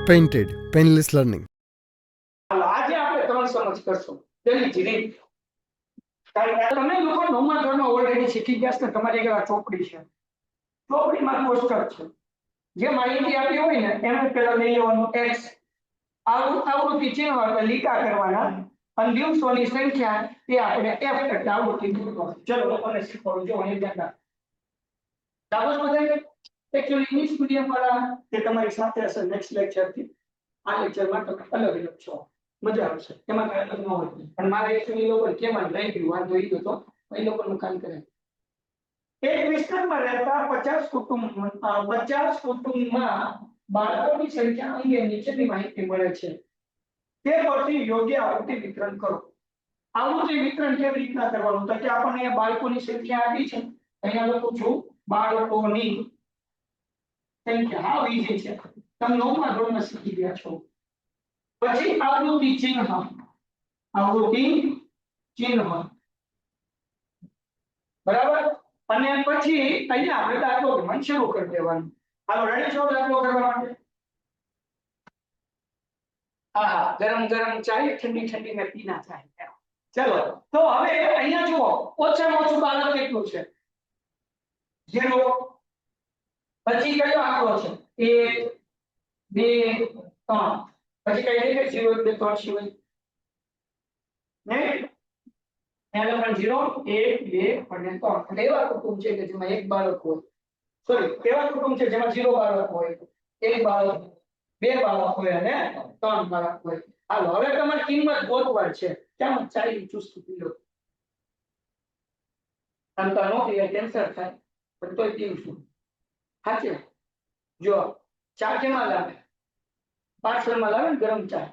Painted, painless learning. આજે આપણે ત્રણ સમજ કરશું પેલી જ રીત. કારણ કે તમે લોકો નવમા ધોરણમાં ઓલરેડી શીખી ગયા છો. તમારી આગળ ચોપડી છે, ચોપડીમાં કોષ્ટક છે. જે માહિતી આપી હોય ને એને પેલા લઈ લેવાનું x, આવૃત્તિ ચિહ્ન એટલે લીટા કરવાના, અને દિવસોની સંખ્યા તે આપણે f એટલે આવૃત્તિ મૂકવાની. ચલો લોકોને શીખવાડું. જો અહીં ધ્યાન રાખો. દાખલા બધાય એકચ્યુઅલી ઇંગ્લિશ મીડિયમ વાળા તે તમારી સાથે હશે નેક્સ્ટ લેક્ચર થી. આ લેક્ચરમાં તમે અલગ અલગ છો, મજા આવશે. એમાં કઈ અલગ ન હોય. પણ મારે એકચ્યુઅલી લોકો કેમાં લઈ ગયું વાંધો એ તો એ લોકોનું કામ કરે. એક વિસ્તારમાં રહેતા 50 કુટુંબમાં બાળકોની સંખ્યા અંગે નીચેની માહિતી મળે છે. તે પરથી યોગ્ય આવૃત્તિ વિતરણ કરો. આવૃત્તિ વિતરણ કેવી રીતના કરવાનું? તો કે આપણને બાળકોની સંખ્યા આપી છે. અહીંયા લખું છું બાળકોની સંખ્યા. હા ઈઝી છે, તમે નવમા ધોરણમાં શીખી ગયા છો. પછી આવૃત્તિ ચિહ્ન, આવૃત્તિ ચિહ્ન બરાબર. અને પછી અહીંયા આપણે દાખલો ગણવાનું શરૂ કરી દેવાનું. હાલો રેડી છો દાખલો કરવા માટે? હા, ગરમ ગરમ ચાય ઠંડી ઠંડી में पीना चाहिए. ચલો તો હવે અહીંયા જુઓ, ઓછામાં ઓછું બાળક કેટલું છે? 0. પછી કયો આંકડો છે? 1 2 3. પછી કઈ દેખાય? 0 1 2 3 સિવાય ને એના પણ 0 1 2 અને 3. એટલે એવા કુટુંબ છે કે જેમાં એક બાળક હોય. સોરી, એવા કુટુંબ છે જેમાં 0 બાળક હોય, એક બાળક, બે બાળક હોય અને 3 બાળક હોય. હાલો હવે તમારી કિંમત ગોતવાની છે. કેમ ચાલી ચુસ્ત પીલો અંતર નો પીએ કેન્સર થાય, પણ તોય પીવું. સાચે જો ચા કેમાં લાવે? પાર્સલમાં લાવે ને ગરમ ચા.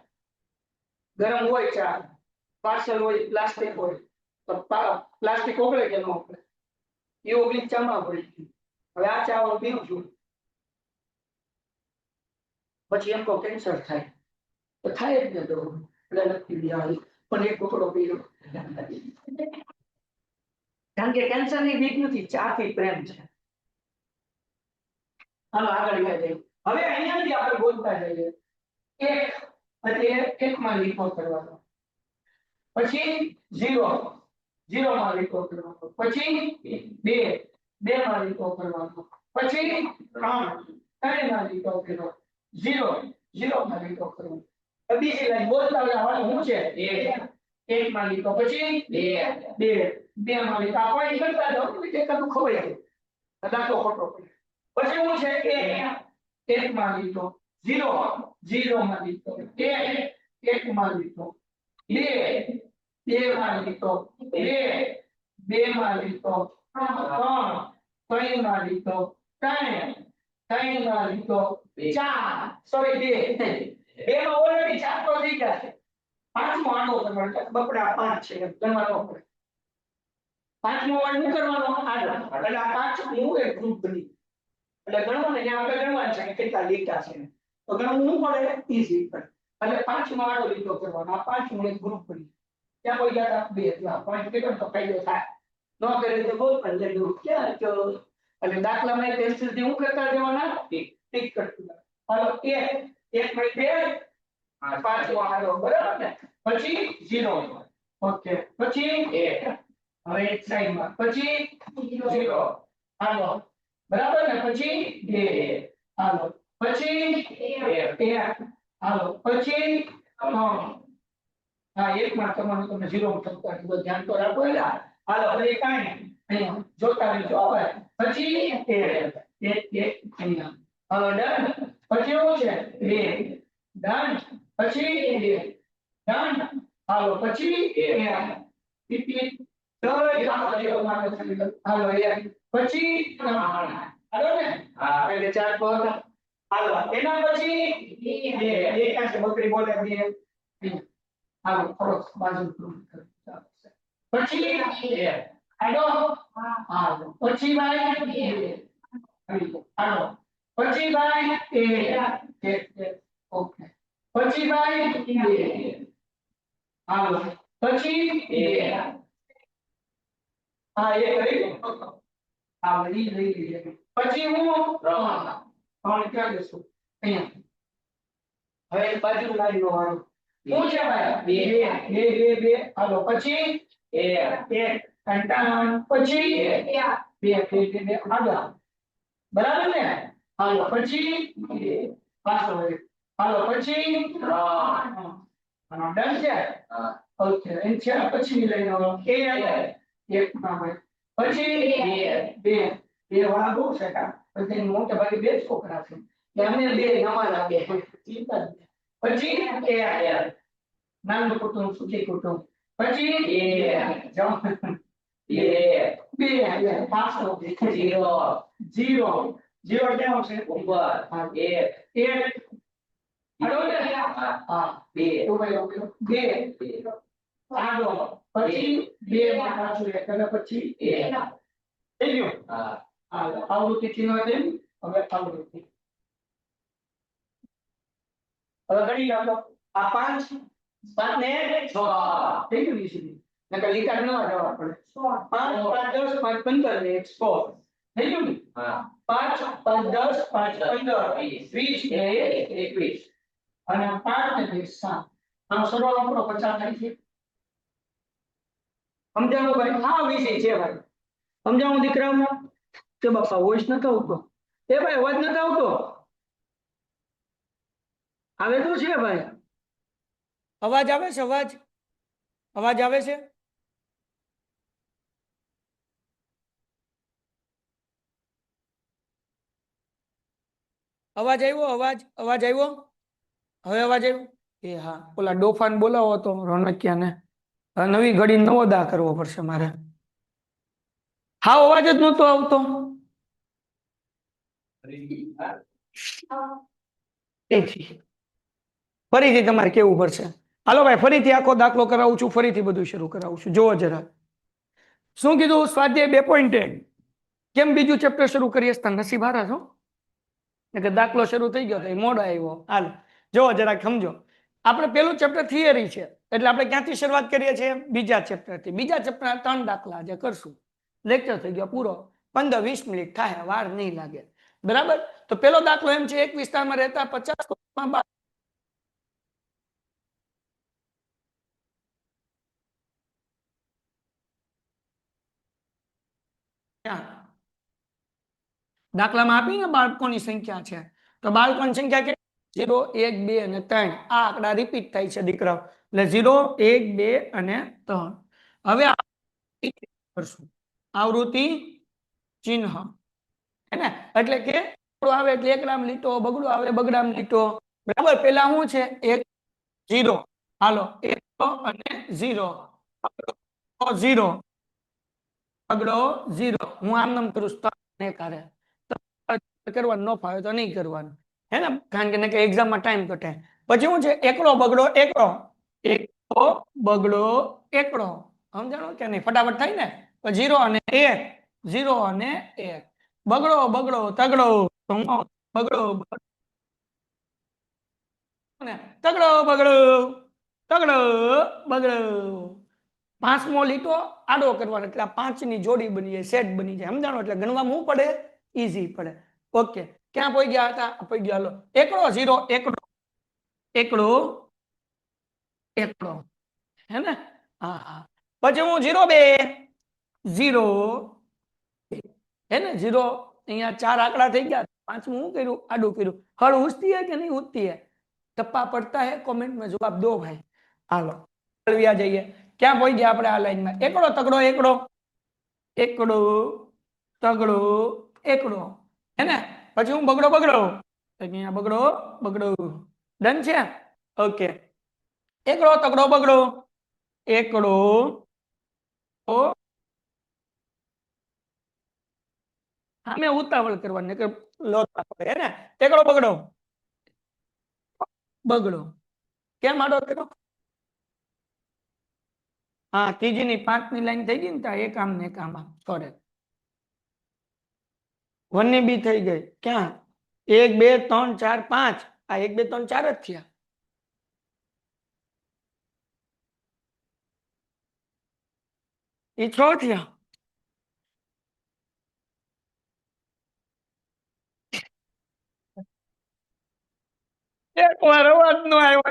ગરમ હોય ચા, પાર્સલ હોય પ્લાસ્ટિક હોય. તો પ્લાસ્ટિક ઓગળે કે ન ઓગળે? એ ઓગળી ચામાં પડી ગયું. હવે આ ચા હું પીવું છું, પછી એમ કહો કેન્સર થાય, તો થાય જ ને. તો એટલે નથી પીવા, પણ એક ટુકડો પીવો. કારણ કે કેન્સરની બીક નથી, ચાથી પ્રેમ છે. હાલો આગળ વધીએ. હવે અહીંયાથી આપણે બોલતા જઈએ. એક એટલે એકમાં લીટો કરવાનો, પછી 0 0 માં લીટો કરવાનો, પછી 2 2 માં લીટો કરવાનો, પછી 3 3 માં લીટો કરવાનો, 0 0 માં લીટો કરવાનો. બીજી લાઈન બોલતા જવાનું. શું છે? 1 માં લીટો, પછી 2 2 માં લીટો. આ કોઈ કરતા જાવ તો એકાદું ખવાય જાય, દાખલો ખોટો પડે. પછી શું છે? 1 માં લીટો, 0 0 માં લીટો, 1 1 માં લીટો, 2 2 માં લીટો, 2 2 માં લીટો, 3 3 માં લીટો, 4 3 માં લીટો, 4 સોરી 2 2 માં ઓલરેડી 4 તો થઈ ગયા છે. પાંચમો આડો કરવાનો, બપડા 5 છે ગણવાનો પડે. પાંચમો વાળ શું કરવાનો? આડો. એટલે આ પાંચમું એક ગ્રુપ બની. એટલે ગણવાનું ત્યાં આપણે ગણવાનું છે કે કેટલા લીટા છે. તો ગણવું પડે ઈઝી પડે. એટલે પાંચમો આડો લીટો કરવાનો. આ પાંચમું એક ગ્રુપ બની. ત્યાં કોઈ ગયા 2 એટલે પોઈન્ટ કેટલો તો ફાયદો થાય. ન કરે તો બોલ પણ લેવું ક્યાં તો. એટલે દાખલામાં પેન્સિલ થી હું કરતા જવાના ટીક કરતું. હાલો 1 1 માં 2 પાંચમો આડો બરાબર ને. પછી 0 ઓકે, પછી 1 હવે એક સાઈડમાં, પછી 0 હાલો બરાબર ને, પછી 2 હાલો, પછી 1 હાલો, પછી 3. હા એક માં તમારું તમે 0 થતા ધ્યાન તો રાખો. હાલો હવે કાંઈ અહીંયા જોતા રહેજો. હવે પછી 1 અહીંયા હાલો ડન. પછી શું છે? 2 ડન. પછી 2 ડન. હાલો પછી 1 ટીટી હાલો 1 પછી 3 હાલો ને. હા એટલે 4 પર હાલો. એના પછી 2 એક છે બકરી બોલે 2 હાલો થોડો બાજુ પછી 1 હાલો હાલો પછી ભાઈ 2 હાલો પછી ભાઈ 1 ઓકે પછી ભાઈ 2 હાલો પછી 2 હા એ રહી ગયો. આ વળી રહી ગઈ. પછી હું 3 ક્યાં દેશું? અહીંયા હવે બાજુ લાઈનો વાળો શું છે ભાઈ બે બે બે બે હાલો પછી એક કંટાણ પછી બે બે બે બે આગળ બરાબર ને હાલો પછી પાછો હાલો પછી ડન છે ઓકે એન છે પછી લઈને એક માં ભાઈ પછી બે બે વાળા બહુ છે કા પછી મોટા ભાગે બે છોકરા છે એમને બે નવા લાગે ચિંતા જ નહીં. પછી નાનું કુટુંબ સુખી કુટુંબ પછી બે પાછો ઝીરો ઝીરો ઝીરો ક્યાં આવશે ઉપર એક હા બે બે આગળ પછી બે માં પાછું એક અને પછી થઈ ગયું આવૃત્તિ ચિહ્ન છે હવે આવૃત્તિ હવે ગણી લો આ પાંચ પાંચ ને છ થઈ ગયું ઈઝી નકર લીટા ન જવા પડે 5 5 10 5 15 ને 1 100 થઈ ગયું ને હા 5 5 10 5 15 20 21 અને 5 ને 20 7 આનો સરવાળો આપણો 50 થાય છે સમજાણું ભાઈ હા વિષય છે ભાઈ સમજાણું દીકરાઓને કે બાપા વોઇસ નતો આવતો એ ભાઈ અવાજ નતો આવતો આવે તો છે ભાઈ અવાજ આવે છે અવાજ આવે છે અવાજ આવ્યો અવાજ આવ્યો હવે અવાજ આવ્યો એ હા ઓલા ડોફાન બોલાવો તો રોનકિયાને નવી ઘડી નવો દા કરવો પડશે મારે હા અવાજ જ નતો આવતો ફરીથી તમારે કેવું પડશે હાલો ભાઈ ફરીથી આખો દાખલો કરાવું છું ફરીથી બધું શરૂ કરાવું છું જોવો જરા શું કીધું સ્વાધ્યાય 2.10 કેમ બીજું ચેપ્ટર શરૂ કરીએ નસીબ હારા છો એટલે દાખલો શરૂ થઈ ગયો તો એ મોડો આવ્યો હાલ જોવો જરાક સમજો આપણે પેલું ચેપ્ટર થિયરી છે એટલે આપણે ક્યાંથી શરૂઆત કરીએ છીએ બીજા ચેપ્ટરથી બીજા ચેપ્ટરના 3 દાખલા આજે કરશું લેક્ચર થઈ ગયો પૂરો 15-20 મિનિટ થાય વાર નહીં લાગે બરાબર તો પેલો દાખલો એમ છે એક વિસ્તારમાં રહેતા 50 દાખલામાં આપીને બાળકોની સંખ્યા છે તો બાળકોની સંખ્યા કેટલી 0 1 2 અને 3 આ આંકડા રિપીટ થાય છે દીકરાઓ એટલે 0 1 2 અને 3 હવે કરશું આવૃત્તિ ચિહ્ન હે એટલે કે આવે એટલે એકડામ લીટો બગડો આવે બગડામ લીટો બરાબર પેલા શું છે 1 0 હાલો 1 અને 0 0 બગડો 0 હું આમ નામ કરું ને કરે કરવાનું ન ફાવે તો નહીં કરવાનું હે ને કારણ કે એક્ઝામમાં ટાઈમ ઘટે પછી શું છે એકડો બગડો એકડો બગડો એકડો સમજાણો કે નહીં ફટાફટ થાય ને 0 અને 1 0 અને 1 બગડો બગડો તગડો બગડો તગડો બગડો તગડો બગડો પાંચમો લીટો આડો કરવાનો એટલે 5 ની જોડી બની જાય સેટ બની જાય સમજાણો એટલે ગણવામાં શું પડે ઈઝી પડે ઓકે ક્યાં પોઈ ગયા હતા પોઈ ગયા હાલો એકડો 0 એકડો એકડો એકડો હે ને હા હા પછી હું 0 2 0 હે ને 0 અહીંયા 4 આંકડા થઈ ગયા પાંચમું હું કર્યું આડું કર્યું હળ ઉઠતી है कि नहीं उठती है टप्पा पड़ता है कमेंट में जवाब दो भाई हालो आ जाइए क्या पोई गया આપણે આ લાઈનમાં એકડો તગડો એકડો એકડો તગડો એકડો હે ને પછી હું બગડો બગડો અહીંયા બગડો બગડો ડન છે ઓકે એકડો તગડો બગડો એકડો ઓ અમે ઉતાવળ કરવાની કે લોતા પડે હે ને એકડો બગડો બગડો કેમ આડો કર્યો હા ત્રીજી ની 5 ની લાઈન થઈ ગઈ ને ત્યાં એક આમ ને એક આમ કરે 1 ની બી થઈ ગઈ ક્યાં 1 2 3 4 5 આ 1 2 3 4 જ થયા એ 6 થયા મારો અવાજ નો આવ્યો.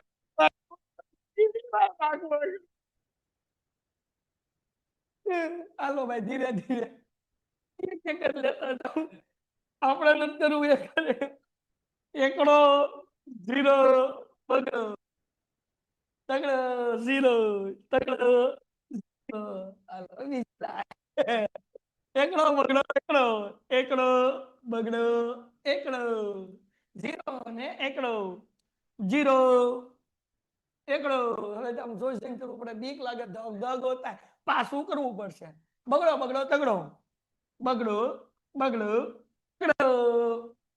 હાલો ભાઈ ધીરે ધીરે એક એક જ લેતા જાઉં. આપણે નથી કરવું એક એકડો ઝીરો બગડો તગડો ઝીરો તગડો હાલો એકડો બગડો એકડો એકડો બગડો એકડો ઝીરો ને એકડો ઝીરો એકડો. હવે તમે જોઈ શકો કરવું પડે, બીક લાગે, ધગ ધગ હોતા પાછું કરવું પડશે. બગડો બગડો તગડો બગડો બગડો તગડો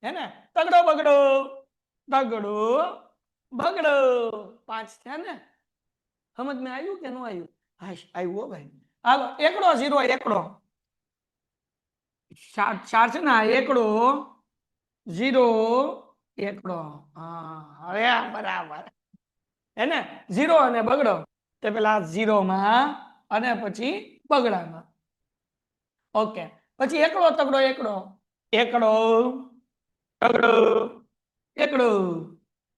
હે ને તગડો બગડો તગડો બગડો. 5 થયા ને? સમજ માં આવ્યું કે ન આવ્યું? હા આવ્યું હો ભાઈ. હાલો એકડો ઝીરો એકડો 4 છે ને એકડો ઝીરો એકડો. હા હવે બરાબર હે ને? ઝીરો અને બગડો તે પેલા ઝીરો માં અને પછી બગડામાં. ઓકે પછી એકડો તગડો એકડો એકડો તગડો એકડો.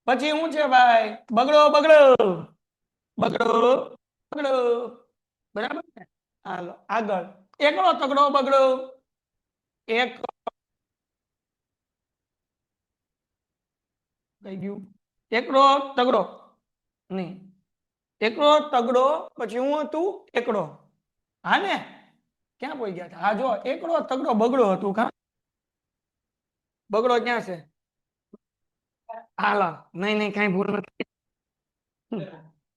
પછી શું છે ભાઈ? બગડો બગડો બગડો બગડો. બરાબર ને? હાલો આગળ એકડો તગડો બગડો એક થઈ ગયું. એકડો તગડો નહીં, એકડો તગડો પછી હું હતું એકડો. હા ને? ક્યાં પોઈ ગયા હતા? હા જો એકડો તગડો બગડો હતું. કા બગડો ક્યાં છે? હાલો નહીં નહીં કઈ ભૂલ નથી.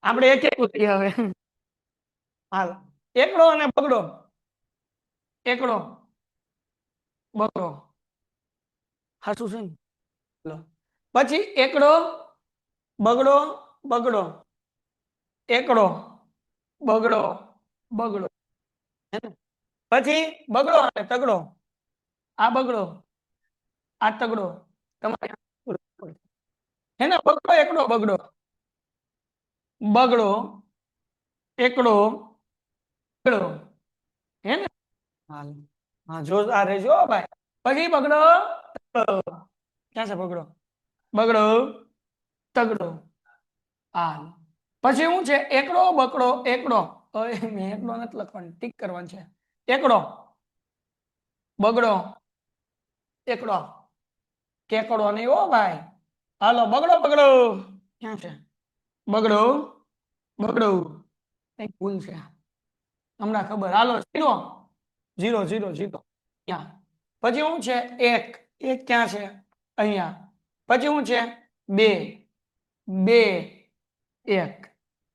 આપણે એક એક હવે હાલ એકડો અને બગડો એકડો બગડો હાસું છે ને? પછી એકડો બગડો બગડો એકડો બગડો બગડો પછી બગડો અને તગડો. આ બગડો આ તગડો તમારે હે ને? બગડો એકડો બગડો બગડો એકડો બગડો હે ને? હા જો આ રેજો ભાઈ. પછી બગડો ક્યાં છે? બગડો બગડો તગડો. હા પછી શું છે? એકડો બકડો એકડો. મેં એકડો નથી લખવાનું, ટીક કરવાનું છે. એકડો બગડો એકડો કેકડો નહીં હો ભાઈ. હાલો બગડો બગડો ક્યાં છે? બગડો બગડો કઈ ભૂલ છે હમણાં ખબર. હાલો ઝીરો ઝીરો ઝીરો ઝીરો ક્યાં? પછી શું છે? એક એક ક્યાં છે? અહીંયા. પછી શું છે? બે બે એક.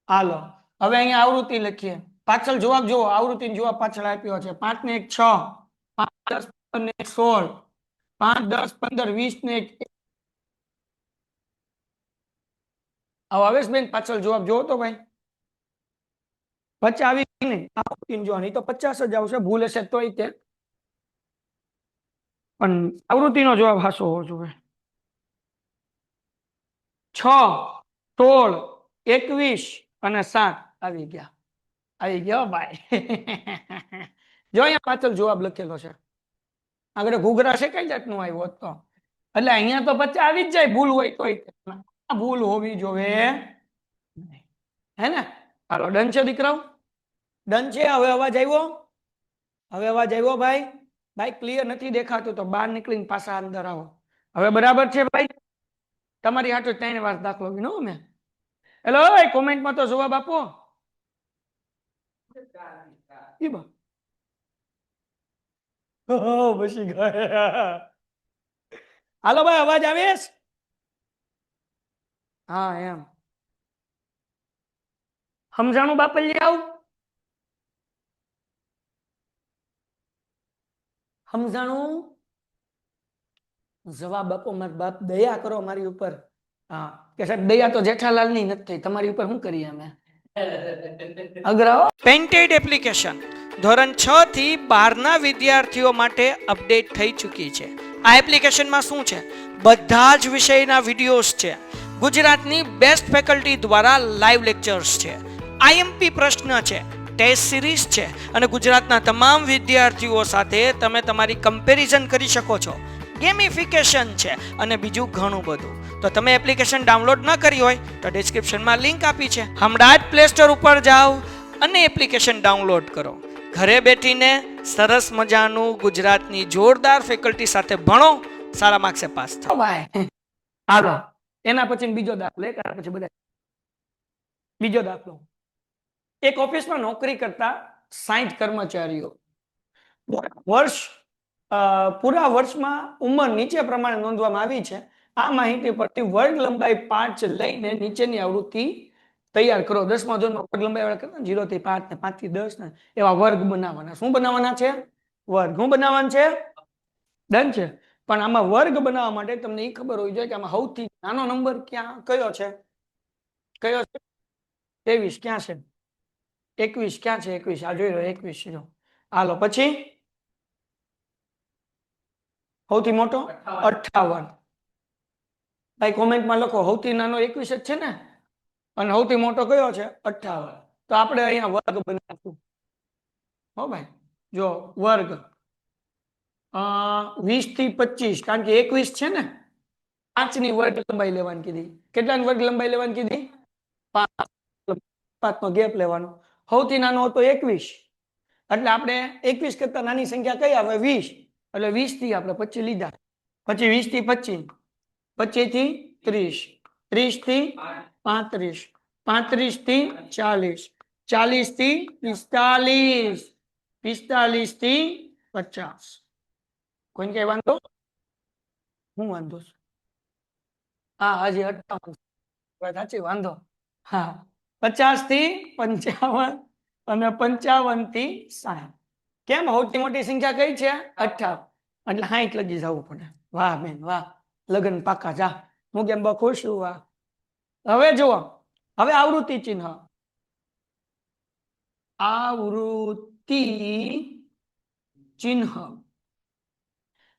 હાલો હવે અહીંયા આવૃત્તિ લખીએ. પાછળ જવાબ જુઓ, આવૃત્તિ જવાબ પાછળ આપ્યો છે. 5 ને 1 6, 5 10 15 ને 1 16, 5 10 15 20 ને 1. આવેશબેન પાછળ જવાબ જોવો તો ભાઈ. 50 આવી નહીં આવૃત્તિ જોવાની તો 50 જ આવશે, ભૂલ હશે તોય તે પણ આવૃત્તિનો જવાબ હાસો હોવો જોઈએ. 6 16 21 અને 7 આવી ગયા. આવી ગયો ભાઈ. જો અહીંયા પાછળ જવાબ લખેલો છે. આગળ ઘૂઘરા છે કઈ જાતનું આવ્યો હતો? એટલે અહીંયા તો 50 આવી જ જાય ભૂલ હોય તોય. ભૂલ હોવી જોવે હે ને? હાલો ડન છે દીકરાઓ? ડન છે? હવે અવાજ આવ્યો? હવે અવાજ આવ્યો ભાઈ? ભાઈ ક્લિયર નથી દેખાતું તો બહાર નીકળીને પાછા અંદર આવો. હવે બરાબર છે ભાઈ? તમારી હાથો 3 વાર દાખલો વિનો મેં. હેલો કોમેન્ટમાં તો જવાબ આપો. બસી ગયા. હાલો ભાઈ અવાજ આવે? હા એમ સમજાણું બાપલ્યા આવું? સમજાણું? જવાબ આપો મારા બાપ, દયા કરો મારી ઉપર. હા કે સાહેબ દયા તો જેઠાલાલ ની નથી થઈ, તમારી ઉપર શું કરીએ અમે? અગ્રાઓ પેન્ટેડ એપ્લિકેશન ધોરણ 6 થી 12 ના વિદ્યાર્થીઓ માટે અપડેટ થઈ ચૂકી છે. આ એપ્લિકેશનમાં શું છે? બધા જ વિષયના વિડિયોઝ છે. ગુજરાતની બેસ્ટ ફેકલ્ટી દ્વારા લાઈવ લેક્ચર્સ છે. આઈએમપી પ્રશ્ન છે, ટેસ્ટ સિરીઝ છે અને ગુજરાતના તમામ વિદ્યાર્થીઓ સાથે તમે તમારી કમ્પેરિઝન કરી શકો છો. ગેમિફિકેશન છે અને બીજું ઘણું બધું. તો તમે એપ્લિકેશન ડાઉનલોડ ન કરી હોય તો ડિસ્ક્રિપ્શનમાં લિંક આપી છે, હમણાં જ પ્લે સ્ટોર ઉપર જાઓ અને એપ્લિકેશન ડાઉનલોડ કરો. ઘરે બેઠીને સરસ મજાનું ગુજરાતની જોરદાર ફેકલ્ટી સાથે ભણો, સારા માર્ક્સે પાસ થાઓ. ભાઈ હાલો એના પછી બીજો દાખલો, એક પછી બધા. બીજો દાખલો, એક ઓફિસમાં નોકરી કરતા 60 કર્મચારીઓ વર્ષ પૂરા વર્ષમાં ઉંમર નીચે પ્રમાણે નોંધવામાં આવી છે. આ માહિતી પરથી વર્ગ લંબાઈ 5 લઈને નીચેની આવૃત્તિ તૈયાર કરો. 10મા ધોરણમાં વર્ગ લંબાઈ વાળા કરતા 0 થી 5 ને 5 થી 10 ને એવા વર્ગ બનાવવાના. શું બનાવવાના છે? વર્ગ. શું બનાવવાનું છે? ડન છે. પણ આમાં વર્ગ બનાવવા માટે તમને એ ખબર હોવી જોઈએ કે આમાં સૌથી નાનો નંબર કયો છે? કયો છે? 23 ક્યાં છે? 21 ક્યાં છે? 21 આ જોઈ લો, 21 છે. હાલો પછી સૌથી મોટો 58. ભાઈ કોમેન્ટમાં લખો સૌથી નાનો 21 જ છે ને, અને સૌથી મોટો કયો છે? 58. તો આપણે અહીંયા વર્ગ બનાવશું. હો ભાઈ જો વર્ગ 20 થી 25, કારણ કે 21 છે ને, 5 ની વર્ગ લંબાઈ લેવાની કીધી. કેટલાની વર્ગ લંબાઈ લેવાની કીધી? 5 નો ગેપ લેવાનો. સૌથી નાનો હતો 21, એટલે આપણે 21 કરતા નાની સંખ્યા કઈ આવે? 20. એટલે 20 થી આપણે 25 લીધા. પછી 20 થી 25, 25 થી 30, 30 થી 35, 35 થી 40, 40 થી 45, 45 થી 50. કોઈને કઈ વાંધો? હું વાંધો છું? હા હજી 58 સાચી વાંધો. હા 50 થી 55 અને 55 થી 60. કેમ? સૌથી મોટી સંખ્યા કઈ છે? 58. એટલે 60 લગી જવું પડે. વાહ બેન વાહ, લગન પાકા. જા હું કેમ બહુ ખુશ છું. વાહ. હવે જુઓ, હવે આવૃત્તિ ચિહ્ન. આવૃત્તિ ચિહ્ન.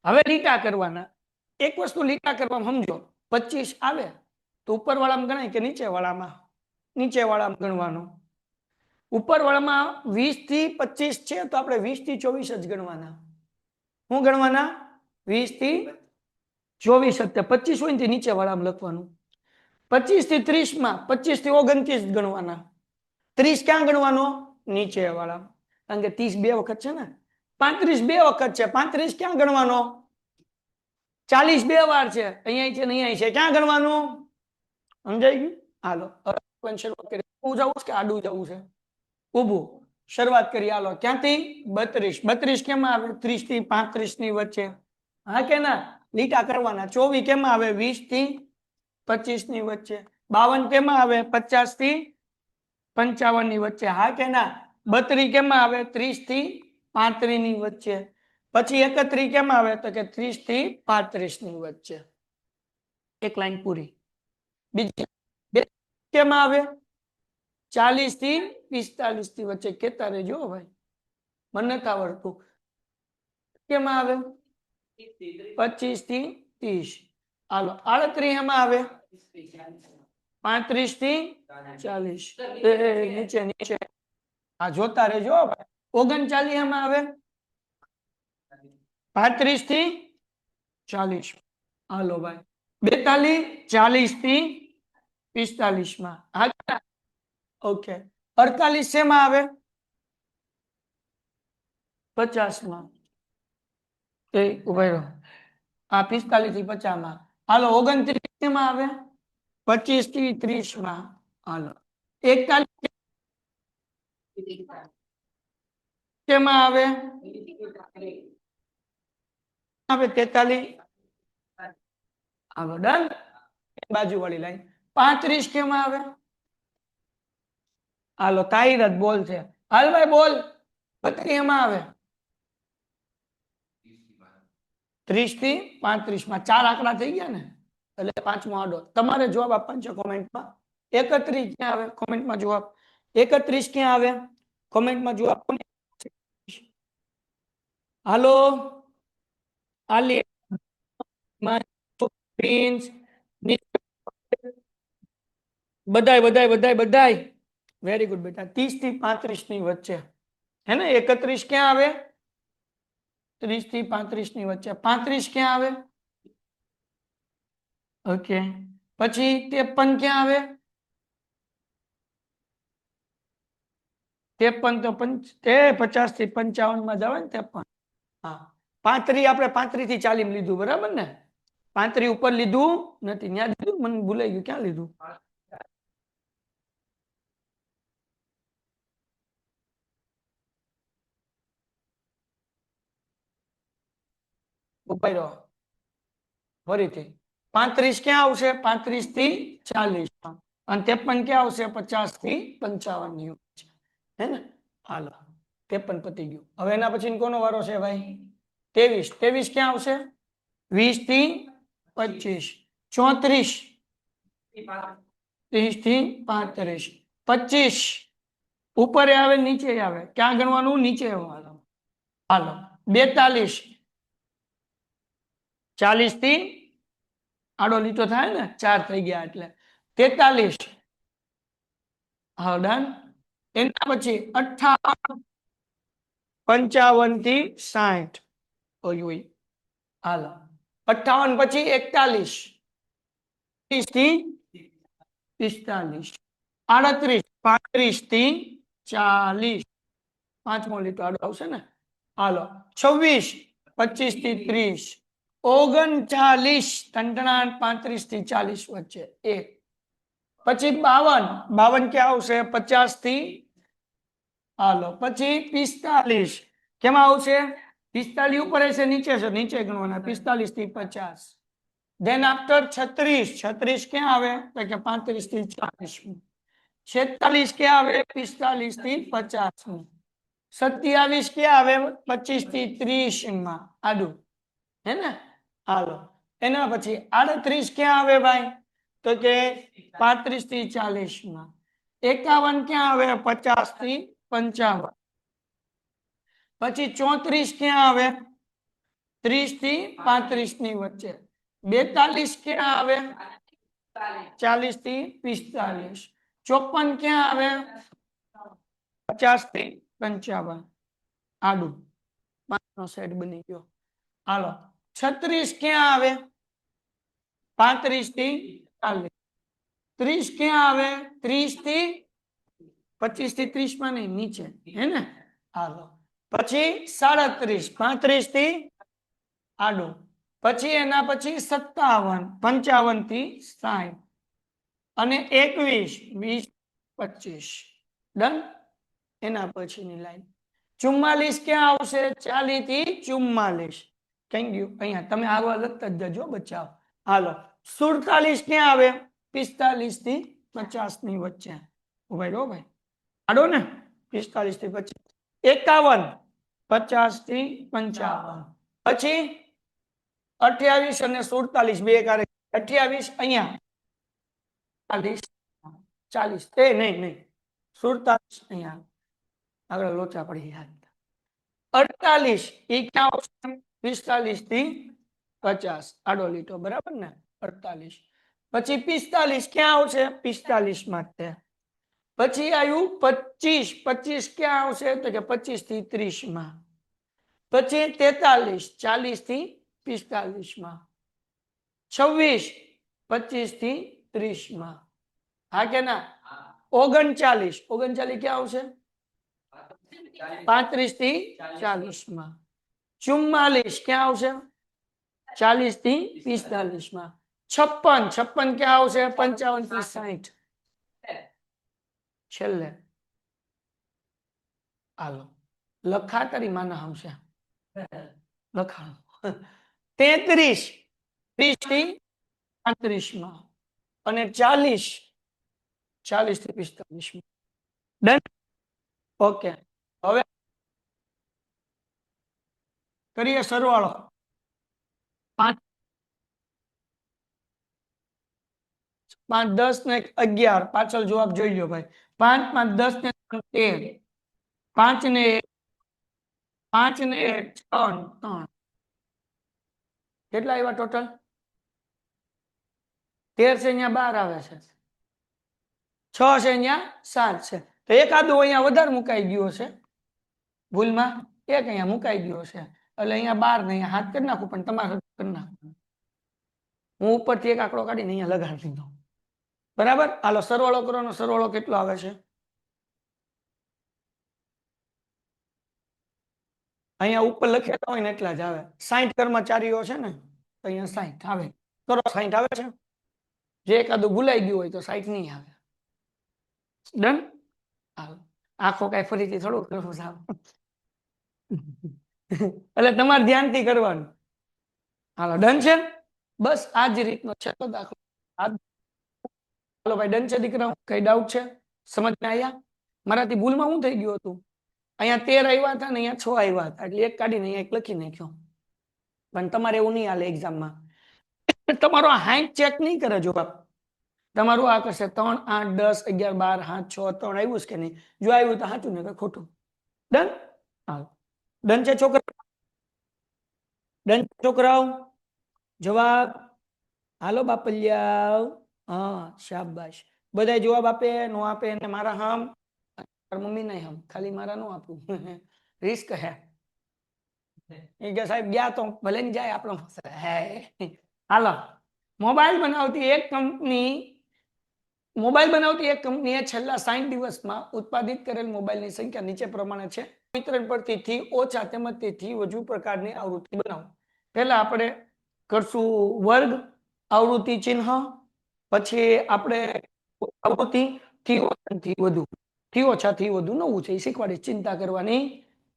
હવે લીટા કરવાના. એક વસ્તુ લીટા કરવામાં સમજો, 25 આવે તો ઉપર વાળામાં ગણાય કે નીચે વાળામાં? નીચે વાળામાં ગણવાનું. ઉપર વાળામાં 20 થી 25 છે તો આપણે 20 થી 24 જ ગણવાના. શું ગણવાના? 20 થી 24. 25 હોય ને નીચે વાળામાં લખવાનું. 25 થી 30 માં 25 થી 29 ગણવાના. 30 ક્યાં ગણવાનો? નીચે વાળા. કારણ કે 30 બે વખત છે ને. 35 બે વખત છે. 35 ક્યાં ગણવાનો? 40 બે વાર છે. અહીંયા છે ને અહીંયા છે. ક્યાં ગણવાનું? સમજાઈ ગયું? હાલો શરૂઆત કરીએ. ઊભું જવું કે આડું જવું છે? ઊભું. શરૂઆત કરી. હાલો ક્યાંથી? 32. 32 કેમાં આવે? 30 થી 35 ની વચ્ચે. હા કે ના? લીટા કરવાના. 24 કેમાં આવે? 20 થી 25 ની વચ્ચે. 52 કેમાં આવે? 50 થી 55 ની વચ્ચે. હા કે ના? 32 કેમાં આવે? 30 થી 35 ની વચ્ચે. પછી 31 કેમાં આવે? તો કે 30 થી 35 ની વચ્ચે. એક લાઈન પૂરી. બીજી કેમાં આવે? 40 થી 45 ની વચ્ચે. કેતા રહેજો ભાઈ, મને નથી આવડતું. કેમાં આવે? 25 થી 30. હાલો 38 એમાં આવે? 35 થી 40. નીચે નીચે આ જોતા રહેજો ભાઈ. 39 એમાં આવે? 35 થી 40. હાલો ભાઈ 42, 40 થી 45 માં. હા ઓકે. 48 શેમાં આવે? 50 માં. ઉભા રહો. આ 45 થી 50 માં. હાલો 29 શેમાં આવે? 25 થી 30 માં. હાલો 41 કેમાં આવે? 43. હાલો ડન. બાજુ વાળી લાઈન. 35 કેમાં આવે? હાલો તાઈરત બોલ છે. હાલ ભાઈ બોલ. 32 એમાં આવે? 30 થી 35 માં. 4 આંકડા થઈ ગયા ને, એટલે 5મો આડો. તમારે જવાબ આપવાનો છે કોમેન્ટમાં. 31 ક્યાં આવે? કોમેન્ટમાં જવાબ. 31 ક્યાં આવે? કોમેન્ટમાં જવાબ. હાલો આલી પ્રિન્સ બધાય વેરી ગુડ બેટા. 30 થી 35 ની વચ્ચે. હે ને? 31 ક્યાં આવે? 30 થી 35 ની વચ્ચે 35 ક્યાં આવે ઓકે પછી 53 ક્યાં આવે 53 તો 50 થી 55 માં જાવે ને 53 હા 35 આપણે 35 થી 40 લીધું બરાબર ને 35 ઉપર લીધું નથી ન્યા લીધું મને ભૂલાઈ ગયું ક્યાં લીધું ઉપર ફરીથી 35 ક્યાં આવશે 35 થી 40 અને 53 ક્યાં આવશે 50 થી 55 ની વચ્ચે હે ને હાલો 53 પતી ગયું હવે એના પછી કોનો વારો છે ભાઈ 23 ક્યાં આવશે 20 થી 25 34 30 થી 35 25 ઉપર આવે નીચે આવે ક્યાં ગણવાનું નીચે આવવાનું હાલો 42 40 થી આડો લીટો થાય ને 4 થઈ ગયા એટલે 43 હા ડન એના પછી 58 55 થી 60 ઓય ઓય હાલો 58 પછી 41 30 થી 45 38 35 થી 40 પાંચમો લીટો આડો આવશે ને હાલો 26 25 થી 30 39 ટંટણાટ 35 થી 40 વચ્ચે એક પછી 52 ક્યાં આવશે 50 થી હાલો પછી 45 કેમાં આવશે 45 ઉપર હશે નીચે ગણવાના 45 થી 50 then after 36 ક્યાં આવે તો કે 35 થી 40 46 ક્યાં આવે 45 થી 50 27 ક્યાં આવે 25 થી 30 માં આડું હે ને હાલો એના પછી 38 ક્યાં આવે ભાઈ તો કે 35 થી 40 માં 51 ક્યાં આવે 50 થી 55 પછી 34 ક્યાં આવે 30 થી 35 ની વચ્ચે 42 ક્યાં આવે 40 થી 45 54 ક્યાં આવે 50 થી 55 આડું પાંચનો સેટ બની ગયો હાલો 36 ક્યાં આવે 35 થી 40 30 ક્યાં આવે 30 થી 25 થી 30 માં નહીં નીચે હે ને હાલો પછી 37 35 થી આડું પછી એના પછી 57 55 થી 60 અને 21 20 25 ડન એના પછીની લાઈન 44 ક્યાં આવશે 40 થી 44 થેન્ક યુ અહીંયા તમે આગળ લખતા જ જજો બચાવ હાલો 47 ક્યાં આવે 45 થી 50 ની વચ્ચે ઉભા રહો ભાઈ આડો ને 45 થી 50 51 50 થી 55 પછી 28 અને 47 બે કારે 28 અહીંયા 40 નહીં 47 અહીંયા આગળ લોચા પડી યાદ 48 એ ક્યાં આવશે 45 થી 50 આડો લીટો બરાબર ને 48 પછી 45 ક્યાં આવશે 45 માટે પછી આવ્યું 25 ક્યાં આવશે તો કે 25 થી 30 માં પછી 43 40 થી 45 માં 26 25 થી 30 માં હા કે ના 39 ક્યાં આવશે 35 થી 40 માં 44 ક્યાં આવશે 40 થી 45 માં 56 ક્યાં આવશે 55 થી 60 છેલ્લે હાલો લખાતારી માના આવશે લખાણું 33 30 થી 35 માં અને 40 થી 45 ડન ઓકે હવે કરીએ સરવાળો 5 5 10 ને 11 પાછળ જવાબ જોઈ લો ભાઈ 5 5 10 ને 13 5 ને 1 3 કેટલા આવ્યા ટોટલ 13 છે અહીંયા 12 આવે છે 6 છે અહીંયા 7 છે તો એકાદું અહીંયા વધારે મુકાઈ ગયો છે ભૂલમાં એક અહીંયા મુકાઈ ગયો છે એટલે અહીંયા 12 ને અહીંયા હાથ કરી નાખું, પણ તમારે કરી નાખું. હું ઉપરથી એક આંકડો કાઢીને અહીંયા લગાડી દઉં. બરાબર. હાલો સરવાળો કરવાનો. સરવાળો કેટલો આવે છે? અહીંયા ઉપર લખેલા હોય ને એટલા જ આવે. 60 કર્મચારીઓ છે ને, તો અહીંયા 60 આવે. કરો 60 આવે છે. જે એકાદું ભૂલાઈ ગયું હોય તો 60 નહીં આવે. ડન. આખો કઈ ફરીથી થોડું કરવું સાહેબ. એટલે તમારે ધ્યાનથી કરવાનું. હાલો ડન છે. બસ આ જ રીતનો છે દાખલો. હાલો ભાઈ ડન છે દીકરા. કઈ ડાઉટ છે? સમજમાં આવ્યા? મારાથી ભૂલમાં શું થઈ ગયું હતું? અહીંયા 13 આવ્યા હતા ને અહીંયા 6 આવ્યા હતા, એટલે એક કાઢીને અહીંયા એક લખી નાખ્યો. પણ તમારે એવું નહીં હાલે એક્ઝામમાં. તમારો આ 60 ચેક નહીં કરે જો બાપ. તમારું આ કરશે 3, 8, 10, 11, 12, 5, 6, 3 આવ્યું છે કે નહીં? જો આવ્યું તો સાચું ને ખોટું. ડન. હા ડન છે છોકરા? ડન છોકરાઓ? જવાબ હાલો બાપલિયા. હા શાબાશ. બધા જવાબ આપે નો આપે ને મારા હમ મમ્મી નહીં હમ ખાલી મારા નો આપું. રિસ્ક હે. એ કે સાહેબ ગયા તો ભલે ને જાય આપણો. હાલો મોબાઈલ બનાવતી એક કંપનીએ છેલ્લા 60 દિવસમાં ઉત્પાદિત કરેલ મોબાઈલની સંખ્યા નીચે પ્રમાણે છે. વિતરણ પર તેથી ઓછા તેમજ તેથી વધુ પ્રકારની આવૃત્તિ બનાવો. પહેલા આપણે કરશું વર્ગ આવૃત્તિ ચિહ્ન, પછી આપણે આવૃત્તિ થી ઓછાથી વધુ, થી ઓછાથી વધુ નવું છે એ શીખવાડી. ચિંતા કરવાની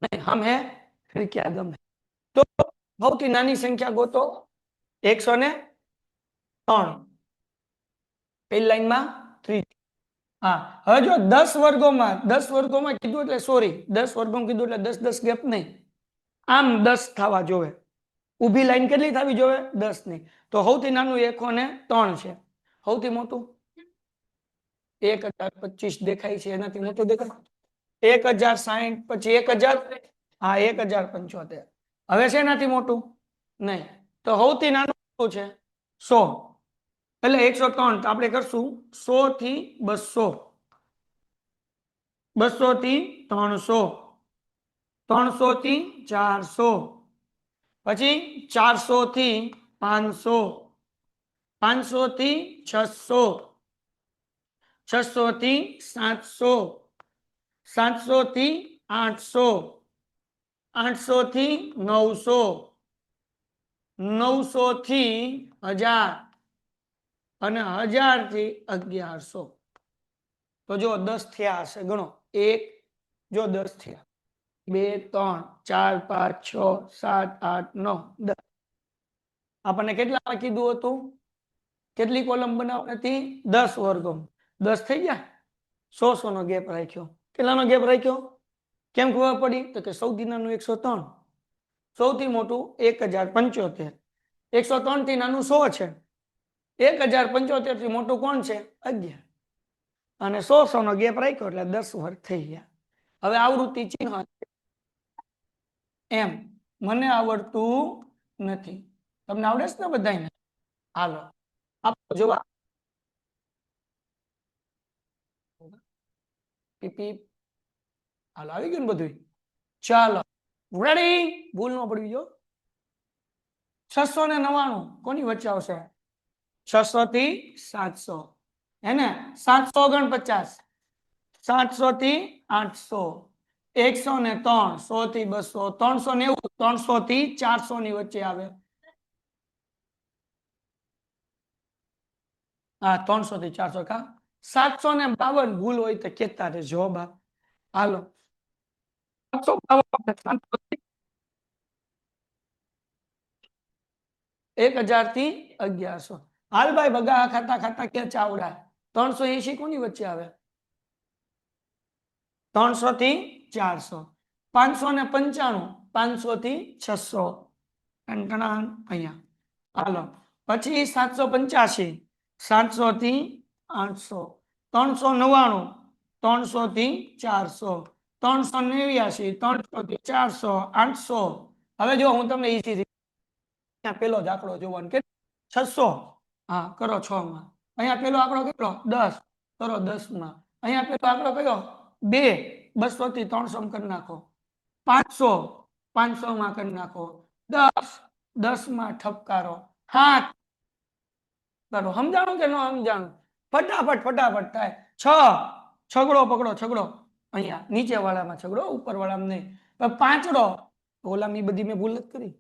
નહીં. હમ હે ફિર ક્યા ગમ હે. તો સૌથી નાની સંખ્યા ગોતો. 103. પેલી લાઈનમાં 3. હા હવે જો 10 વર્ગોમાં કીધું એટલે સોરી 10 વર્ગોમાં કીધું એટલે 10 ગેપ નહીં, આમ 10 થવા જોવે. ઊભી લાઈન કેટલી થવી જોવે? 10 ની. તો સૌથી નાનું 103 છે. સૌથી મોટું 1025 દેખાય છે. એનાથી મોટું દેખાય 1060, પછી 1000. હા 1075. હવે છે એનાથી મોટું નહીં. તો સૌથી નાનું શું છે? 100. એટલે 103. તો આપણે કરશું 100 થી 200, 200 થી 300, 300 થી 400, પછી 400 થી 500, 500 થી 600, 600 થી 700, 700 થી 800, 800 થી 900, 900 થી 1000 અને 1000 થી 1100. તો જો 10 થયા હશે. ગણો. 1 જો 10 થયા, 2 3 4 5 6 7 8 9 10. આપણને કેટલા કીધું હતું? કેટલી કોલમ બનાવવાની હતી? 10 વર્ગો. 10 થઈ ગયા. 100 નો ગેપ રાખ્યો. કેટલાનો ગેપ રાખ્યો? કેમ ખબર પડી? તો કે સૌથી નાનું 103, સૌથી મોટું 1075. 103 થી નાનું 100 છે. 1075 થી મોટું કોણ છે? 11. અને 100 નો ગેપ રાખ્યો એટલે 10 વર્ગ થઈ ગયા. હવે આવૃત્તિ ચિહ્ન એમ મને આવડતું નથી. તમને આવડે છે ને બધાને? હાલો આપો જવાબ. હાલો આવી ગયું ને બધું? ચાલો રેડી. ભૂલ ન પડવી જો. 699 કોની વચ્ચે આવશે? 600 થી 700 હે ને? 749, 700 થી 800, 103, 100 થી 200, 390, 300 થી 400 ની વચ્ચે આવે. હા 300 થી 400 કા. 752 ભૂલ હોય તો કેતા રહેજો બા. હાલો 1000 થી 1100. હાલ ભાઈ બગા ખાતા ખાતા કે ચાવડા. 380 કોની વચ્ચે આવે? 300 થી 400. 595, 500 થી 600 અહીંયા. હાલો પછી 785, 700 થી 800, 399, 300 થી 400, 389, 300 થી 400, 800. હવે જો હું તમને ઈઝી પેલો જ આંકડો જોવાનો કે 600. હા કરો 6 માં. અહીંયા પેલો આંકડો કેટલો? 10. કરો 10 માં. અહીંયા પેલો આંકડો કયો? 2. 200 થી 300 કરી નાખો. 500. 500 માં કરી નાખો 10 10 માં ઠપકારો 7 કરો સમજાણું કે ન સમજાણું ફટાફટ ફટાફટ થાય 6 છગડો પકડો છગડો અહીંયા નીચે વાળામાં છગડો ઉપર વાળામાં નહીં પણ પાંચડો ઓલામી બધી મેં ભૂલ જ કરી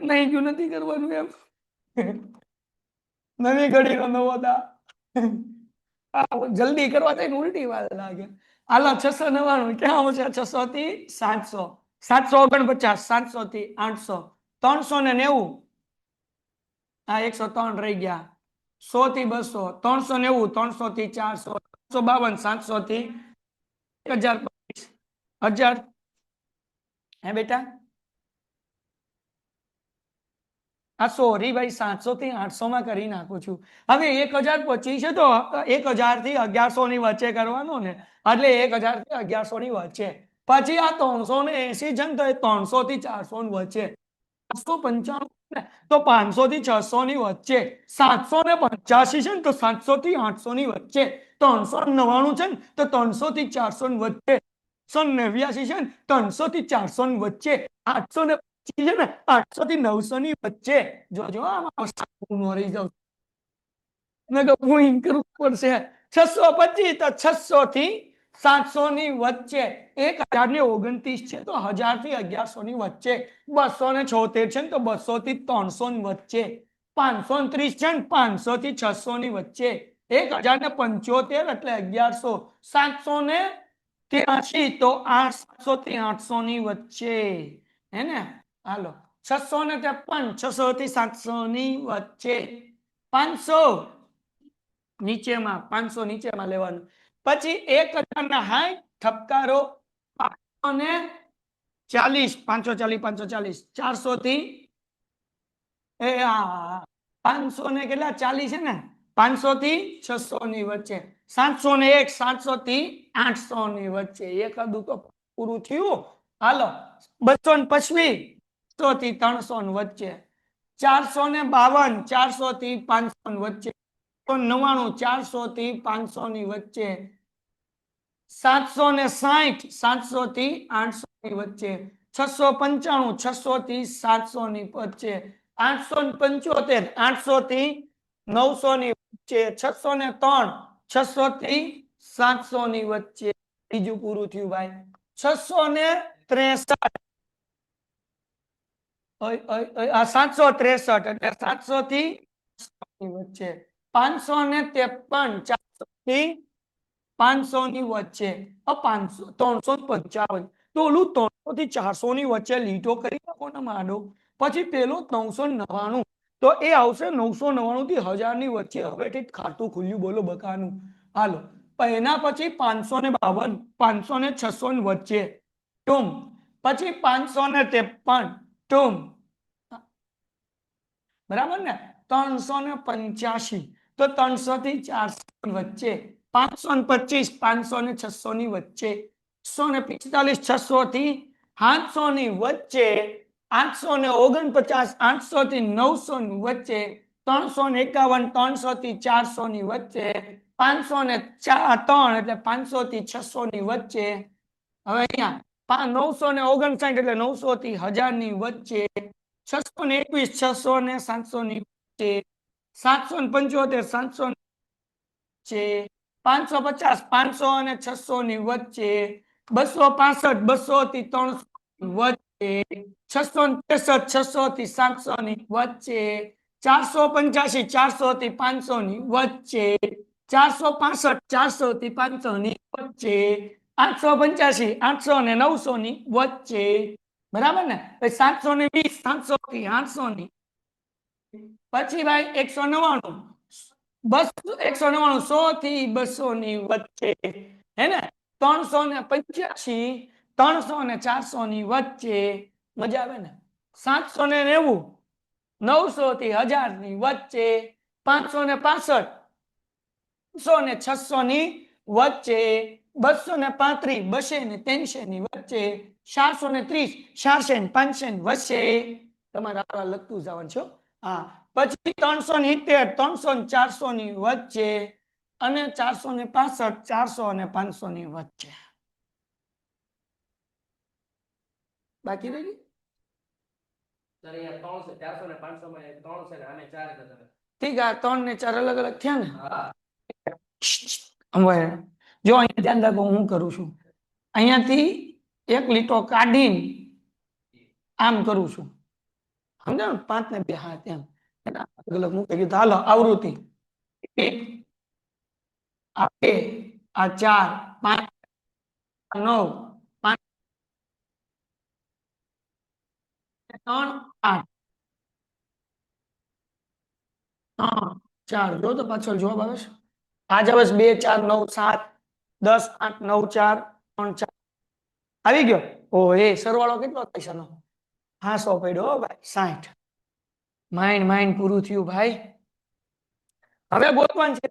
નહીં જો નથી કરવાનું એમ નવી ઘડીનો નવો દા જલ્દી કરવા થાય ઉલટી વાર લાગે હાલો 699 ક્યાં આવશે 600 થી 700 749 700 થી 800 390 આ 103 રહી ગયા 100 થી 200 390 300 થી 400 352 700 થી 1000 હે બેટા આ સોરી ભાઈ 700 થી 800 માં કરી નાખું છું હવે 1025 છે તો 1000 થી 1100 ની વચ્ચે કરવાનો ને એટલે 1000 થી 1100 ની વચ્ચે પછી આ 380 છે તો 300 થી 400 ની વચ્ચે 795 તો 500 થી 600 ની વચ્ચે 785 છે તો 700 થી 800 ની વચ્ચે 399 છે તો 300 થી 400 ની વચ્ચે 189 છે 300 થી 400 ની વચ્ચે 800 છે ને 800 થી 900 ની વચ્ચે જોજો આમાં રહી જાવ નકર પૂઈન્ટ કરવું પડશે 625 તો 600 થી 700 ની વચ્ચે 1029 છે તો 1000 થી 1100 ની વચ્ચે 276 છે ને તો 200 થી 300 ની વચ્ચે 530 છે ને 500 થી 600 ની વચ્ચે 1075 એટલે 1100 783 તો 800 થી 800 ની વચ્ચે હે ને હાલો 653 600 થી 700 ની વચ્ચે 500 નીચેમાં 500 નીચેમાં લેવાનું પછી 1060 ઠપકારો 540 540 400 થી 500 ને કેટલા 40 છે ને 500 થી 600 ની વચ્ચે 701 700 થી 800 ની વચ્ચે એકાદું તો પૂરું થયું હાલો 225 100 થી 300 ની વચ્ચે 452 400 થી 500 ની વચ્ચે 99 400 થી 500 ની વચ્ચે 760 700 થી 800 ની વચ્ચે 695 600 થી 700 ની વચ્ચે 875 800 થી 900 ની વચ્ચે 603 600 થી 700 ની વચ્ચે બીજું પૂરું થયું ભાઈ 663 763 એટલે 700 થી વચ્ચે 553 400 થી 500 ની વચ્ચે 500 355 તો ઓલું 300 થી 400 ની વચ્ચે લીટો કરી નાખો ને માડો પછી પેલો 999 તો એ આવશે 999 થી 1000 ની વચ્ચે હવે ખાતું ખુલ્યું બોલો બકાનું હાલો એના પછી 552 500 ને 600 ની વચ્ચે ટૂમ પછી 553 ટૂમ બરાબર ને 385 તો 300 થી 400 ની વચ્ચે 525 500 ને 600 ની વચ્ચે 145 600 થી 700 ની વચ્ચે 849 800 થી 900 ની વચ્ચે 351 300 થી 400 ની વચ્ચે 503 એટલે 500 થી 600 ની વચ્ચે હવે અહીંયા 959 એટલે 900 થી 1000 ની વચ્ચે 621 600 ને 700 ની વચ્ચે 775 700 વચ્ચે 550 500 અને 600 ની વચ્ચે 265 200 થી 300 વચ્ચે 663 600 થી 700 ની વચ્ચે 485 400 થી 500 ની વચ્ચે 465 400 થી 500 ની વચ્ચે 885 800 ને 900 ની વચ્ચે બરાબર ને 720 700 થી 800 ની પછી ભાઈ 199 બસ 199 100 થી 200 ની વચ્ચે હે ને 385 300 ને 400 ની વચ્ચે મજા આવે ને 790 900 થી 1000 ની વચ્ચે 565 100 ને 600 ની વચ્ચે 235 200 ને 300 ની વચ્ચે 430 400 ને 500 ની વચ્ચે તમારે આ લખતું જવાનું છે હા પછી 370 300 ને 400 ની વચ્ચે અને 465 400 અને 500 ની વચ્ચે બાકી રહી ગયું સર અહીંયા 300 400 ને 500 માં 3 છે ને આને 4 છે તમે ઠીક આ 3 ને 4 અલગ અલગ થયા ને હા હવે જો અહીંયા ધ્યાન રાખો હું કરું છું અહીંયાથી એક લીટો કાઢીને આમ કરું છું સમજાવ ને 5 ને 2 હાથ એમ અલગ અલગ મૂકી દીધું હાલો આવૃત્તિ 1 આ 2 આ 4 5 9 5 3 8 3 4 જો તો પાછળ જવાબ આવે છે આજ આવે 2 4 9 7 10 8 9 4 3 4 આવી ગયો ઓ એ સરવાળો કેટલો પૈસાનો 500 પડ્યો હો ભાઈ 60 માઇન્ડ પૂરું થયું ભાઈ હવે ગોતવાનું છે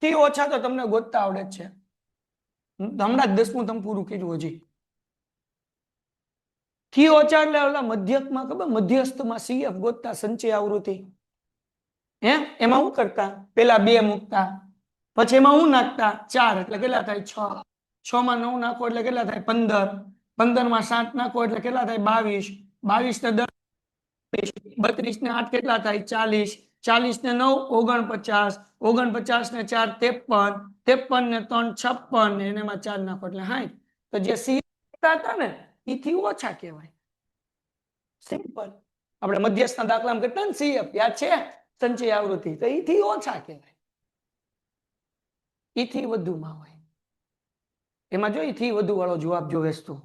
થી ઓછા તો તમને ગોતતા આવડે જ છે હમણાં 10મું તમે પૂરું કર્યું હજી થી ઓછા એટલે ઓલા મધ્યકમાં ખબર મધ્યસ્થમાં સીએફ ગોતતા સંચય આવૃત્તિ એમાં શું કરતા પેલા 2 મૂકતા પછી એમાં હું નાખતા 4 એટલે કેટલા થાય 6 6 માં 9 નાખો એટલે કેટલા થાય 15 15 માં 7 નાખો એટલે કેટલા થાય 22 22 ને 10 32 ને 8 કેટલા થાય 40 40 ને 9 49 49 ને 4 53 53 ને 3 56 ને એમાં 4 નાખો એટલે 60 તો જે સી હતા ને એથી ઓછા કહેવાય સિમ્પલ આપણે મધ્યસ્થના દાખલામાં કેટલા ને સીએફ યાદ છે સંચય આવૃત્તિ તો એથી ઓછા કહેવાય એથી વધુમાં હોય એમાં જો એથી વધુ વાળો જવાબ જોવે તો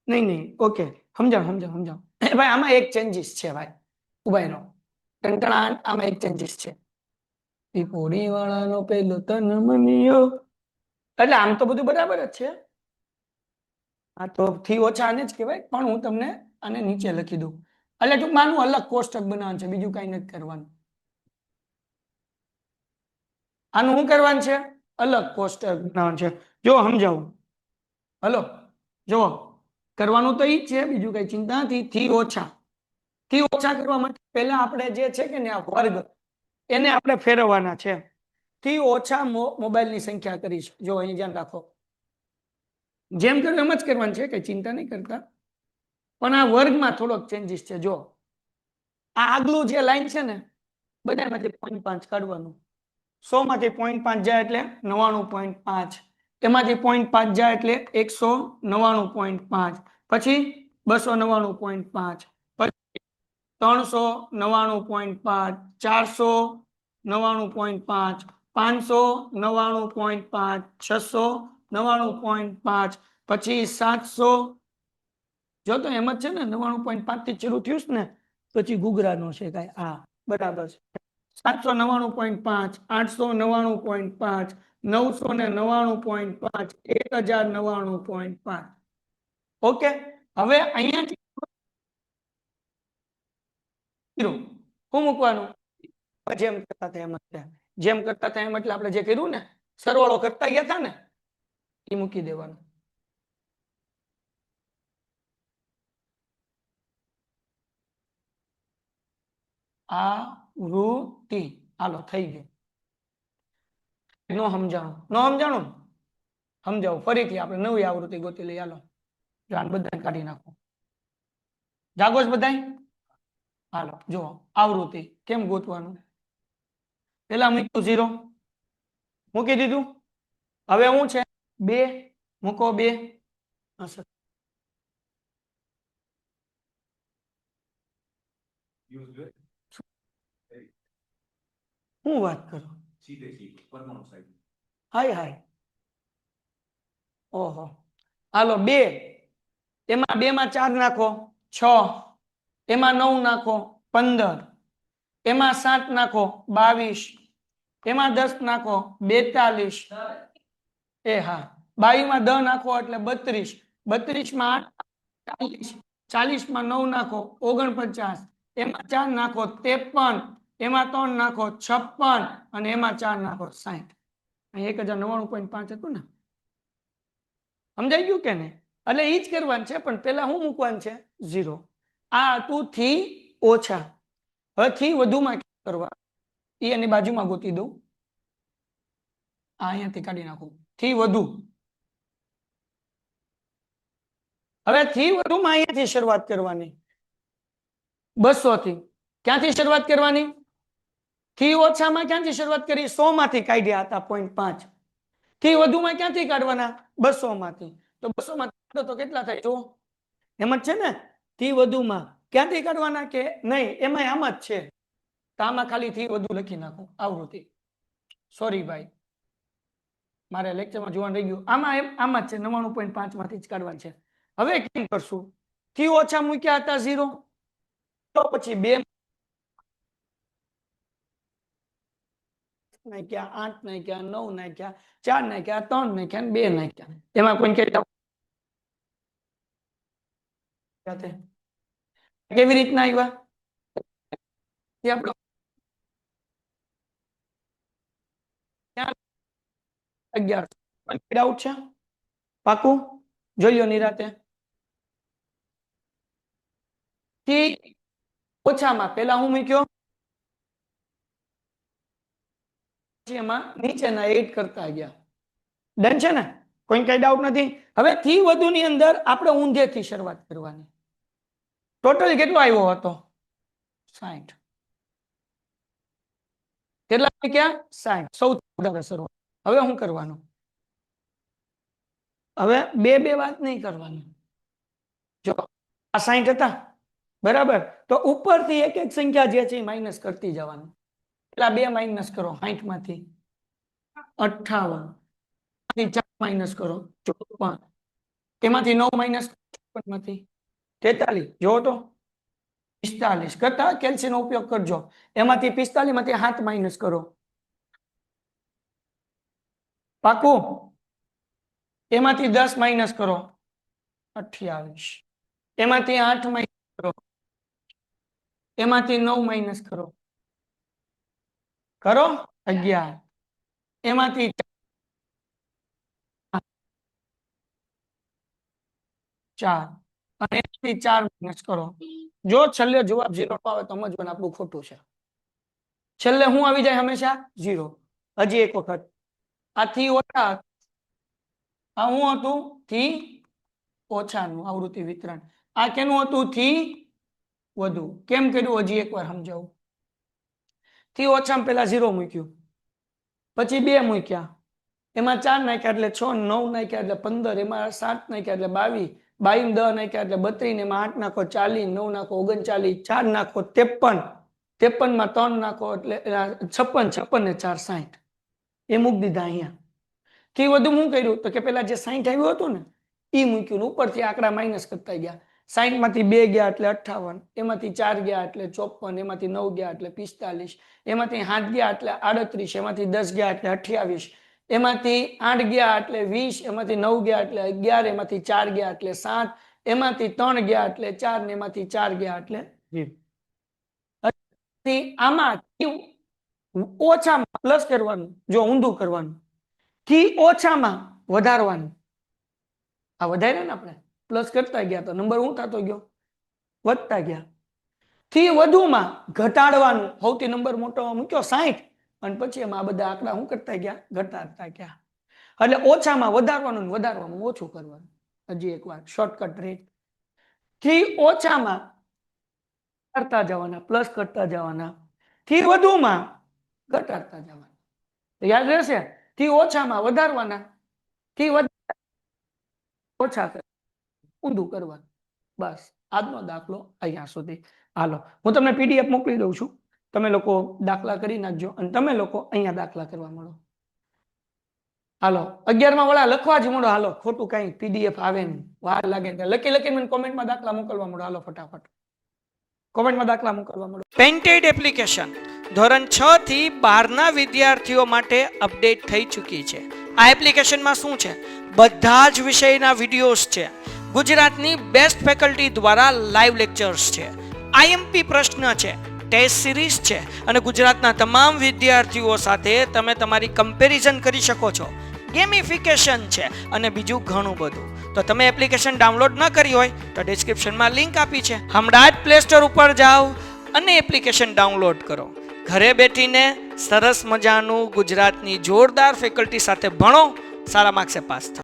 નહીં ઓકે સમજાવ ભાઈ આમાં એક ચેન્જીસ છે ભાઈ ઉભાઈ રહો ટંટણાટ આમાં એક ચેન્જીસ છે પીપોડી વાળાનો પેલો તન મનિયો એટલે આમ તો બધું બરાબર જ છે આ તો થી ઓછા આને જ કહેવાય પણ હું તમને આને નીચે લખી દઉં એટલે ટૂંકમાં આનું અલગ કોષ્ટક બનાવવાનું છે બીજું કઈ નથી કરવાનું આનું શું કરવાનું છે અલગ કોષ્ટક બનાવવાનું છે જો સમજાવું હલો જો કરવાનું તો ઈ જ છે બીજું કઈ ચિંતા નથી થી ઓછા કરવા માટે પહેલા આપણે જે છે કે ને આ વર્ગ એને આપણે ફેરવવાના છે થી ઓછા મોબાઈલની સંખ્યા કરીશ જો અહીં ધ્યાન રાખો જેમ કર્યું એમ જ કરવાનું છે કઈ ચિંતા નહીં કરતા પણ આ વર્ગમાં થોડોક ચેન્જીસ છે જો આ આગલું જે લાઈન છે ને બધામાંથી 0.5 કાઢવાનું 100 માંથી 0.5 જાય એટલે 99.5 એમાંથી 0.5 જાય એટલે 199.5 પછી 299.5 પછી 399.5 499.5 599.5 699.5 પછી 700 જો તો એમ જ છે ને 99.5 થી શરૂ થયું ને પછી ગુગરાનો છે કાંઈ આ બરાબર છે 799.5 899.5 999.5 1099.5 ઓકે હવે અહીંયાથી શું મૂકવાનું જેમ કરતા હતા એમ એટલે આપણે જે કર્યું ને સરવાળો કરતા ગયા હતા ને એ મૂકી દેવાનું આવૃત્તિ હાલો થઈ ગયું નો સમજાણું સમજાવું ફરીથી આપણે નવી આવૃત્તિ ગોતી લઈ હાલો જાણ બધા કાઢી નાખો જાગોશ બધાય હાલો જો આવૃત્તિ કેમ ગોતવાનું પેલા મૂક્યું 0 મૂકી દીધું હવે હું છે 2 મૂકો 2 હું વાત કરું હાય ઓહો હાલો 2 એમાં 2 માં 4 નાખો 6 એમાં 9 નાખો 15 એમાં 7 નાખો 22 એમાં 10 નાખો 42 એ હા 22 માં 10 નાખો એટલે 32 32 માં 8 40 40 માં 9 નાખો 49 એમાં 4 નાખો 53, એમાં 3 નાખો 56 અને એમાં 4 નાખો 60. અહીં 1099.5 હતું ને, સમજાઈ ગયું કે નહીં? એટલે એ જ કરવાનું છે, પણ પેલા શું મૂકવાનું છે? 0. આ હતું થી ઓછા. હવે થી વધુમાં કરવા એ એની બાજુમાં ગોતી દઉં. આ અહીંયાથી કાઢી નાખું. થી વધુ. હવે થી વધુમાં અહીંયાથી શરૂઆત કરવાની 200 થી. ક્યાંથી શરૂઆત કરવાની? થી ઓછામાં ક્યાંથી શરૂઆત કરી? 100 માંથી કાઢ્યા હતા 0.5. થી વધુમાં ક્યાંથી કાઢવાના? 200 માંથી. તો 200 માંથી તો કેટલા થાય? જો એમ જ છે ને, થી વધુમાં ક્યાંથી કાઢવાના કે નહીં? એમાં આમ જ છે. તો આમાં ખાલી થી વધુ લખી નાખું આવૃત્તિ. સોરી ભાઈ, મારે લેક્ચરમાં જોવાનું રહી ગયું. આમ જ છે, 99.5 માંથી જ કાઢવાનું છે. હવે કેમ કરશું? થી ઓછા મૂક્યા હતા 0, તો પછી 2 નાખ્યા, 8 નાખ્યા, 9 નાખ્યા, 4 નાખ્યા, 3 નાખ્યા, 2 નાખ્યા. એમાં કોઈ કઈ કેવી રીતના આવ્યા? આપણે 11 ડાઉટ છે? પાકું? જોઈ લો નિરાતે. થી ઓછામાં પેલા હું મૂક્યો, એમાં નીચેના 8 કરતા ગયા. ડન છે ને? કોઈ કઈ ડાઉટ નથી? હવે થી વધુ ની અંદર આપણે ઊંધેથી શરૂઆત કરવાની. ટોટલ કેટલો આવ્યો હતો? 60. કેટલા મૂક્યા? 60. સૌથી વધારે શરૂઆત. હવે શું કરવાનું? હવે બે વાત નહીં કરવાની. જો આ 60 હતા બરાબર, તો ઉપરથી એક એક સંખ્યા જે છે એ માઇનસ કરતી જવાની. પેલા 2 માઇનસ કરો 60 માંથી 58, 4 માઇનસ કરો 54, એમાંથી 9 માઇનસ માંથી 43. જો તો 45 કરતા કેલ્સી નો ઉપયોગ કરજો. એમાંથી 45 માંથી 7 માઇનસ કરો. પાકું? એમાંથી 10 માઇનસ કરો 28, એમાંથી 8 માઇનસ કરો, એમાંથી 9 માઇનસ કરો 11, એમાંથી 4 અને એમાંથી 4 માઇનસ કરો. જો છેલ્લે જવાબ 0 આવે તો સમજવાનું આપણું ખોટું છે. છેલ્લે હું આવી જાય હંમેશા 0. હજી એક વખત, આ થી ઓછા, આ હું હતું? થી ઓછાનું આવૃત્તિ વિતરણ. આ કેનું હતું? થી વધુ. કેમ કર્યું? હજી એકવાર સમજાવું. થી ઓછામાં પેલા 0 મૂક્યું, પછી 2 મૂક્યા, એમાં 4 નાખ્યા એટલે 6, 9 નાખ્યા એટલે 15, એમાં 7 નાખ્યા એટલે 22, 22 10 નાખ્યા એટલે 32, એમાં 8 નાખો 40, 9 નાખો 39, 4 નાખો 53, 53 માં 3 નાખો એટલે 56, 56 ને 4 60. એ મૂકી દીધા અહીંયા. થી વધુ શું કર્યું? તો કે પેલા જે 60 આવ્યું હતું ને એ મૂક્યું, ઉપરથી આંકડા માઇનસ કરતા ગયા. 60 માંથી 2 ગયા એટલે 58, એમાંથી 4 ગયા એટલે 54, એમાંથી 9 ગયા એટલે 45, એમાંથી 7 ગયા એટલે 38, એમાંથી 10 ગયા એટલે 28, એમાંથી 8 ગયા એટલે 20, એમાંથી 9 ગયા એટલે 11, એમાંથી 4 ગયા એટલે 7, એમાંથી 3 ગયા એટલે 4, ને એમાંથી 4 ગયા એટલે 2. આમાં ઓછામાં પ્લસ કરવાનું, જો ઊંધું કરવાનું. થી ઓછામાં વધારવાનું. આ વધારે ને આપણે પ્લસ કરતા ગયા તો નંબર શું થતો ગયો? વધતા ગયા. થી વધુમાં ઘટાડવાનું. સૌથી નંબર મોટો મૂક્યો 60, અને પછી એમાં આ બધા આંકડા શું કરતા ગયા? ઘટાડતા ગયા. એટલે ઓછામાં વધારવાનું, વધારવાનું ઓછું કરવાનું. હજી એક વાર શોર્ટકટ રીત. થી ઓછામાં કરતા જવાના, પ્લસ કરતા જવાના. થી વધુમાં ઘટાડતા જવાના. યાદ રહેશે? થી ઓછામાં વધારવાના, થી ઓછા ઊંધું કરવાનું. બસ આજનો દાખલો અહીંયા સુધી. હાલો, હું તમને PDF મોકલી દઉં છું, તમે લોકો દાખલા કરી નાખજો અને તમે લોકો અહીંયા દાખલા કરવા મળો. હાલો 11માં વડા લખવા જ મળો. હાલો, ખોટું કઈ PDF આવે ને વાર લાગે લખી મને કોમેન્ટમાં દાખલા મોકલવા મળો. હાલો ફટાફટ કોમેન્ટમાં દાખલા મોકલવા મળો. પેઇન્ટેડ એપ્લિકેશન ધોરણ 6 થી 12ના વિદ્યાર્થીઓ માટે અપડેટ થઈ ચૂકી છે. આ એપ્લિકેશનમાં શું છે? બધા જ વિષયના વિડીયોઝ છે. ગુજરાતની બેસ્ટ ફેકલ્ટી દ્વારા લાઈવ લેક્ચર્સ છે. આઈએમપી પ્રશ્ન છે, ટેસ્ટ સિરીઝ છે અને ગુજરાતના તમામ વિદ્યાર્થીઓ સાથે તમે તમારી કમ્પેરિઝન કરી શકો છો. ગેમિફિકેશન છે અને બીજું ઘણું બધું. તો તમે એપ્લિકેશન ડાઉનલોડ ન કરી હોય તો ડિસ્ક્રિપ્શનમાં લિંક આપી છે. હમણાં જ પ્લે સ્ટોર ઉપર જાઓ અને એપ્લિકેશન ડાઉનલોડ કરો. ઘરે બેઠીને સરસ મજાનું ગુજરાતની જોરદાર ફેકલ્ટી સાથે ભણો, સારા માર્ક્સે પાસ થાઓ.